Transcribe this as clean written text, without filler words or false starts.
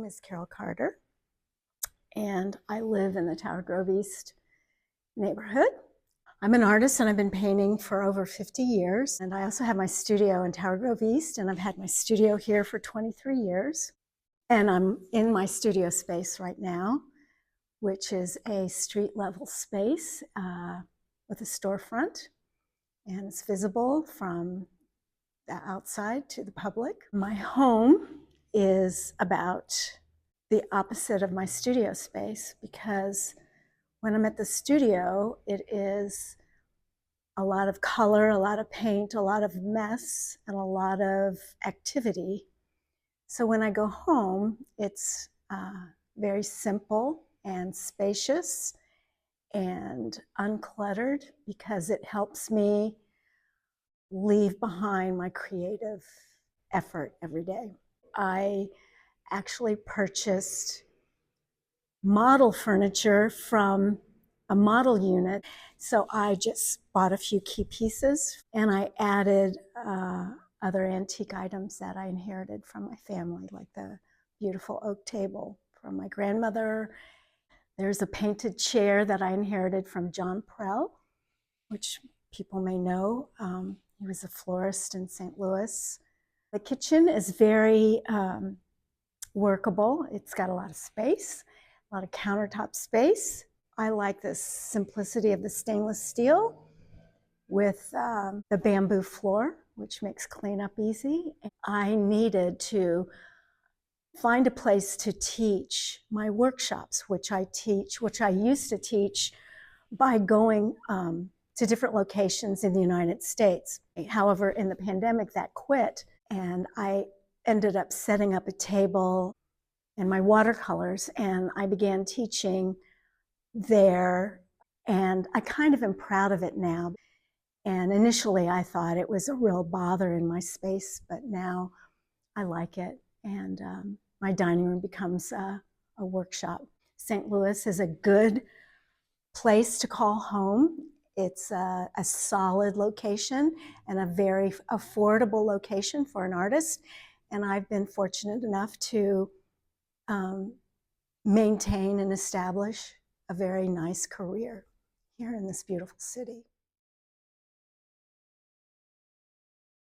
is Carol Carter, and I live in the Tower Grove East neighborhood. I'm an artist and I've been painting for over 50 years. And I also have my studio in Tower Grove East, and I've had my studio here for 23 years. And I'm in my studio space right now, which is a street level space with a storefront, and it's visible from the outside to the public. My home is about the opposite of my studio space, because when I'm at the studio, it is a lot of color, a lot of paint, a lot of mess, and a lot of activity. So when I go home, it's very simple and spacious and uncluttered, because it helps me leave behind my creative effort every day. I actually purchased model furniture from a model unit. So I just bought a few key pieces, and I added other antique items that I inherited from my family, like the beautiful oak table from my grandmother. There's a painted chair that I inherited from John Prell, which people may know. He was a florist in St. Louis. The kitchen is very workable. It's got a lot of space, a lot of countertop space. I like the simplicity of the stainless steel with the bamboo floor, which makes cleanup easy. I needed to find a place to teach my workshops, which I used to teach by going to different locations in the United States. However, in the pandemic, that quit, and I ended up setting up a table and my watercolors, and I began teaching there, and I kind of am proud of it now. And initially I thought it was a real bother in my space, but now I like it, and my dining room becomes a workshop. St. Louis is a good place to call home. It's a solid location and a very affordable location for an artist, and I've been fortunate enough to maintain and establish a very nice career here in this beautiful city.